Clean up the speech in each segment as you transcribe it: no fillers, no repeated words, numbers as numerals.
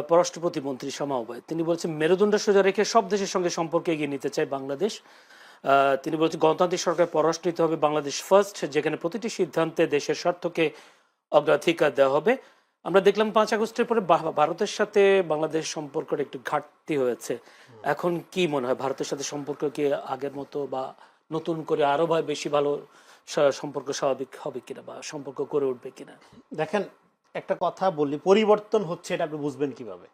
পররাষ্ট্র প্রতিমন্ত্রী শামা ওবায়দ তিনি বলছেন মেরুদণ্ড সোজা রেখে সব দেশের সঙ্গে সম্পর্ক এগিয়ে নিতে চায় বাংলাদেশ। তিনি বলছেন গণতান্ত্রিক সরকার পররাষ্ট্র নীতি হবে বাংলাদেশ ফার্স্ট, যেখানে প্রতিটি সিদ্ধান্তে দেশের স্বার্থকে অগ্রাধিকার দেওয়া হবে। আমরা দেখলাম 5 আগস্টের পরে ভারতের সাথে বাংলাদেশ সম্পর্কের একটু ঘাটতি হয়েছে। এখন কি মনে হয় ভারতের সাথে সম্পর্ক কি আগের মতো বা নতুন করে আরো বেশি ভালো সম্পর্ক স্বাভাবিক হবে কিনা বা সম্পর্ক গড়ে উঠবে কিনা? দেখেন, একটা কথা বলি, পরিবর্তন হচ্ছে এটা আপনি বুঝবেন কিভাবে?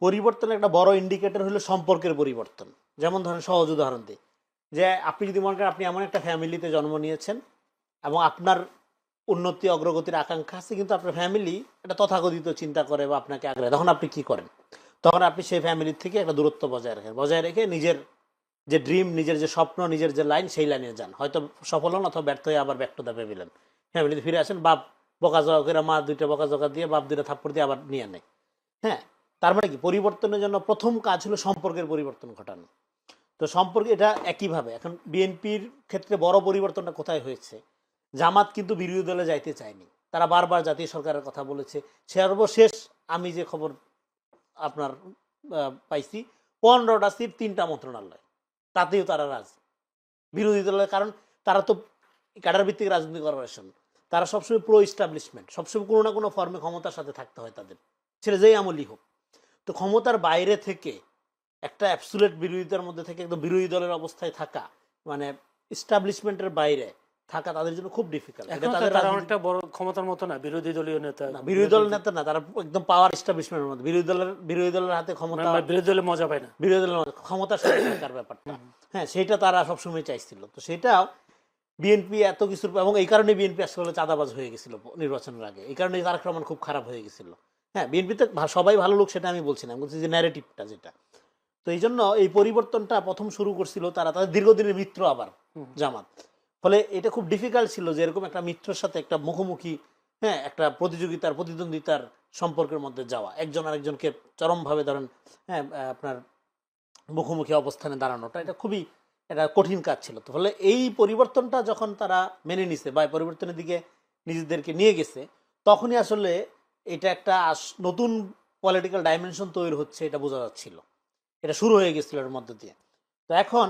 পরিবর্তনের একটা বড় ইন্ডিকেটর হলো সম্পর্কের পরিবর্তন। যেমন ধরেন, সহজ উদাহরণ দিই, যে আপনি যদি মনে করেন আপনি এমন একটা ফ্যামিলিতে জন্ম নিয়েছেন এবং আপনার উন্নতি অগ্রগতির আকাঙ্ক্ষা আছে, কিন্তু আপনার ফ্যামিলি এটা তথাকথিত চিন্তা করে বা আপনাকে আগ্রহ, তখন আপনি কি করেন? তখন আপনি সেই ফ্যামিলির থেকে একটা দূরত্ব বজায় রেখে নিজের যে ড্রিম, নিজের যে স্বপ্ন, নিজের যে লাইন, সেই লাইনে যান। হয়তো সফল হন অথবা ব্যর্থ হয়ে আবার ব্যাক টু দ্য প্যাভিলিয়ন, ফ্যামিলিতে ফিরে আসেন, বাপ বকাঝকা করে, মা দুইটা বকাঝকা দিয়ে, বাপ দুইটা থাপ্পড় দিয়ে আবার নিয়ে নেয়। হ্যাঁ, তার মানে কি, পরিবর্তনের জন্য প্রথম কাজ হলো সম্পর্কের পরিবর্তন ঘটানো। তো সম্পর্কে এটা একইভাবে এখন বিএনপির ক্ষেত্রে বড় পরিবর্তনটা কোথায় হয়েছে? জামাত কিন্তু বিরোধী দলে যাইতে চায়নি, তারা বারবার জাতীয় সরকারের কথা বলেছে। সর্বশেষ আমি যে খবর আপনার পাইছি, 15টা সিট 3টা মন্ত্রণালয়, তাতেও তারা রাজি বিরোধী দলের। কারণ তারা তো ক্যাডার ভিত্তিক রাজনৈতিক অর্গানাইজেশন, তারা সবসময় প্রো ইস্টাবলিশমেন্ট, সবসময় কোনো না কোনো ফর্মে ক্ষমতার সাথে থাকতে হয় তাদের, সেটা যেই আমলই হোক। তো ক্ষমতার বাইরে থেকে একটা অ্যাবসুলেট বিরোধিতার মধ্যে থেকে একদম বিরোধী দলের অবস্থায় থাকা, মানে ইস্টাবলিশমেন্টের বাইরে থাকা তাদের জন্য খুব ডিফিকাল্ট। তারা অনেকটা বড় ক্ষমতার মতো না, বিরোধী দলীয় নেতা না, বিরোধী দলের নেতা না, তারা একদম পাওয়ার এস্টাবলিশমেন্টের মধ্যে, বিরোধী দলের হাতে ক্ষমতা, বিরোধী দলে মজা পায় না, বিরোধী দলের ক্ষমতার সাথে থাকার ব্যাপারটা। হ্যাঁ, সেটা তারা সবসময় চাইছিল। তো সেটা বিএনপি এত কিছুর, এবং এই কারণে বিএনপি আসলে চাঁদাবাজ হয়ে গেছিল নির্বাচনের আগে, এই কারণে তারেক রহমান খুব খারাপ হয়ে গেছিল। হ্যাঁ, বিএনপিতে সবাই ভালো লোক, সেটা আমি বলছি না, আমি বলছি যে ন্যারেটিভটা যেটা। তো এই জন্য এই পরিবর্তনটা প্রথম শুরু করছিল তারা, তাদের দীর্ঘদিনের মিত্র আবার জামাত। ফলে এটা খুব ডিফিকাল্ট ছিল যে এরকম একটা মিত্রের সাথে একটা মুখোমুখি, হ্যাঁ, একটা প্রতিদ্বন্দ্বিতার সম্পর্কের মধ্যে যাওয়া, একজন আরেকজনকে চরমভাবে ধরেন, হ্যাঁ, আপনার মুখোমুখি অবস্থানে দাঁড়ানোটা, এটা খুবই একটা কঠিন কাজ ছিল। তো ফলে এই পরিবর্তনটা যখন তারা মেনে নিছে বা পরিবর্তনের দিকে নিজেদেরকে নিয়ে গেছে, তখনই আসলে এটা একটা নতুন পলিটিক্যাল ডাইমেনশন তৈরি হচ্ছে, এটা বোঝা যাচ্ছিল, এটা শুরু হয়ে গেছিল এর মধ্য দিয়ে। তো এখন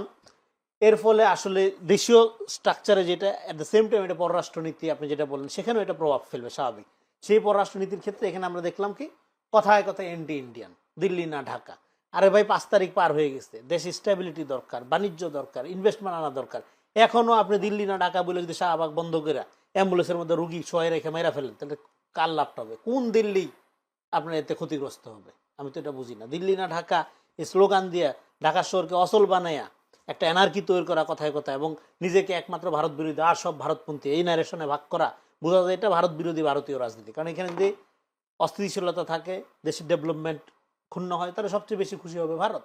এর ফলে আসলে দেশীয় স্ট্রাকচারে যেটা, অ্যাট দ্য সেম টাইম এটা পররাষ্ট্রনীতি আপনি যেটা বললেন, সেখানেও এটা প্রভাব ফেলবে স্বাভাবিক। সেই পররাষ্ট্রনীতির ক্ষেত্রে এখানে আমরা দেখলাম কি, কথায় কথায় এন্টি ইন্ডিয়ান, দিল্লি না ঢাকা। আরে ভাই, 5 তারিখ পার হয়ে গেছে, দেশে স্টেবিলিটি দরকার, বাণিজ্য দরকার, ইনভেস্টমেন্ট আনা দরকার। এখনো আপনি দিল্লি না ঢাকা বলে যদি শাহবাগ বন্ধ করে অ্যাম্বুলেন্সের মধ্যে রুগী শোয়াই রেখে মেরা ফেলেন, তাহলে কার লাভটা হবে? কোন দিল্লি আপনার এতে ক্ষতিগ্রস্ত হবে? আমি তো এটা বুঝি না। দিল্লি না ঢাকা এই স্লোগান দিয়ে ঢাকা শহরকে অচল বানাইয়া একটা এনার্কি তৈরি করা কথায় কথায়, এবং নিজেকে একমাত্র ভারত বিরোধী আর সব ভারতপন্থী, এই ন্যারেশনে ভাগ করা, বোঝা যায় এটা ভারত বিরোধী ভারতীয় রাজনীতি। কারণ এখানে যদি অস্থিতিশীলতা থাকে, দেশের ডেভেলপমেন্ট ক্ষুণ্ণ হয়, তাহলে সবচেয়ে বেশি খুশি হবে ভারত।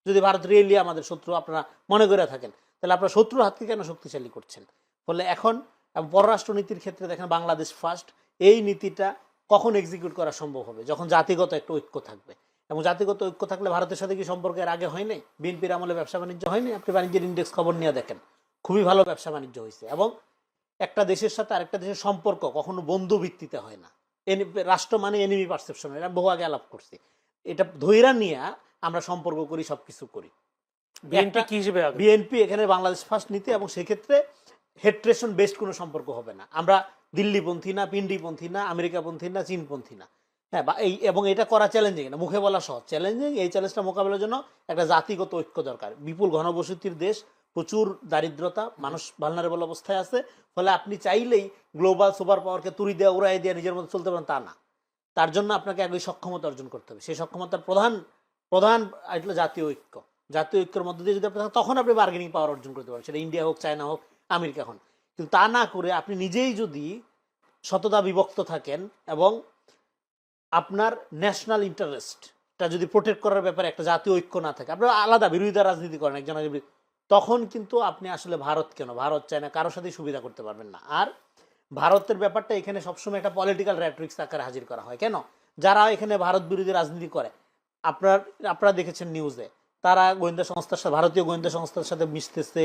যদি ভারত রিয়েলি আমাদের শত্রু আপনারা মনে করে থাকেন, তাহলে আপনারা শত্রুর হাতকে কেন শক্তিশালী করছেন? ফলে এখন পররাষ্ট্রনীতির ক্ষেত্রে দেখেন বাংলাদেশ ফার্স্ট, এই নীতিটা কখন এক্সিকিউট করা সম্ভব হবে? যখন জাতিগত একটা ঐক্য থাকবে। এবং জাতিগত ঐক্য থাকলে ভারতের সাথে কি সম্পর্কের আগে হয় নাই? বিএনপির আমলে ব্যবসা বাণিজ্য হয়নি? আপনি বাণিজ্যের ইন্ডেক্স খবর নিয়ে দেখেন, খুবই ভালো ব্যবসা বাণিজ্য হয়েছে। এবং একটা দেশের সাথে আরেকটা দেশের সম্পর্ক কখনো বন্ধু ভিত্তিতে হয় না, রাষ্ট্র মানে এনিমি পারসেপশন, এটা বহু আগে আলাপ করছি। এটা ধৈর্য নিয়ে আমরা সম্পর্ক করি, সবকিছু করি। বিএনপি এখানে বাংলাদেশ ফার্স্ট নীতি, এবং সেক্ষেত্রে হেট্রেশন বেসড কোনো সম্পর্ক হবে না। আমরা দিল্লিপন্থী না, পিন্ডিপন্থী না, আমেরিকাপন্থী না, চীনপন্থী না। হ্যাঁ, বা এবং এটা করা চ্যালেঞ্জিং না, মুখে বলা সহজ, চ্যালেঞ্জিং। এই চ্যালেঞ্জটা মোকাবেলার জন্য একটা জাতিগত ঐক্য দরকার। বিপুল ঘনবসতির দেশ, প্রচুর দারিদ্রতা, মানুষ ভালনারেবল অবস্থায় আছে। ফলে আপনি চাইলেই গ্লোবাল সুপার পাওয়ারকে তুড়ি দেওয়া, উড়াই দেওয়া, নিজের মধ্যে চলতে পারেন তা না। তার জন্য আপনাকে একই সক্ষমতা অর্জন করতে হবে। সেই সক্ষমতার প্রধান হলো জাতীয় ঐক্য। জাতীয় ঐক্যের মধ্যে দিয়ে যদি আপনি, তখন আপনি বার্গেনিং পাওয়ার অর্জন করতে পারেন, সেটা ইন্ডিয়া হোক, চায়না হোক, আমেরিকা হোক। কিন্তু তা না করে আপনি নিজেই যদি শততা বিভক্ত থাকেন এবং আপনার ন্যাশনাল ইন্টারেস্টটা যদি প্রোটেক্ট করার ব্যাপারে একটা জাতীয় ঐক্য না থাকে, আপনারা আলাদা বিরোধিতা রাজনীতি করেন একজন, তখন কিন্তু আপনি আসলে ভারত কেন, ভারত চায়না কারোর সাথেই সুবিধা করতে পারবেন না। আর ভারতের ব্যাপারটা এখানে সবসময় একটা পলিটিক্যাল র্যাটরিক্স আকারে হাজির করা হয়। কেন? যারা এখানে ভারত বিরোধী রাজনীতি করে, আপনারা দেখেছেন নিউজে, তারা গোয়েন্দা সংস্থার সাথে, ভারতীয় গোয়েন্দা সংস্থার সাথে মিশতেছে,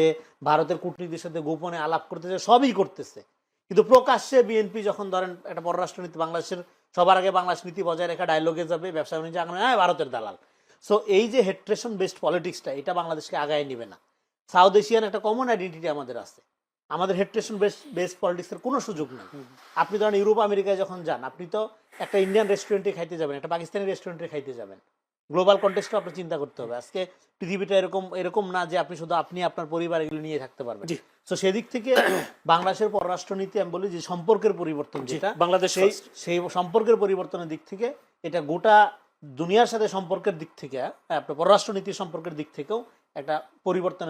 ভারতের কূটনীতির সাথে গোপনে আলাপ করতেছে, সবই করতেছে। কিন্তু প্রকাশ্যে বিএনপি যখন ধরেন একটা পররাষ্ট্রনীতি বাংলাদেশের সবার আগে বাংলাদেশ নীতি বজায় রেখা ডায়লগে যাবে, ব্যবসা বাণিজ্য আগামী ভারতের দালাল। সো এই যে হেট্রেশন বেসড পলিটিক্সটা, এটা বাংলাদেশকে আগায় নিবে না। সাউথ এশিয়ান একটা কমন আইডেন্টিটি আমাদের আছে, আমাদের হেট্রেশন বেসড পলিটিক্সের কোনো সুযোগ নেই। আপনি ধরেন ইউরোপ আমেরিকায় যখন যান, আপনি তো একটা ইন্ডিয়ান রেস্টুরেন্টে খাইতে যাবেন, একটা পাকিস্তানি রেস্টুরেন্টে খাইতে যাবেন, গ্লোবাল কন্টেক্সটও আপনার চিন্তা করতে হবে। আজকে পৃথিবীটা এরকম না যে আপনি শুধু আপনি আপনার পরিবার এগুলো নিয়ে থাকতে পারবেন। তো সেদিক থেকে বাংলাদেশের পররাষ্ট্রনীতি আমি বলি যে সম্পর্কের পরিবর্তন, যেটা বাংলাদেশ সেই সম্পর্কের পরিবর্তনের দিক থেকে এটা গোটা দুনিয়ার সাথে সম্পর্কের দিক থেকে, আপনার পররাষ্ট্রনীতির সম্পর্কের দিক থেকেও একটা পরিবর্তনের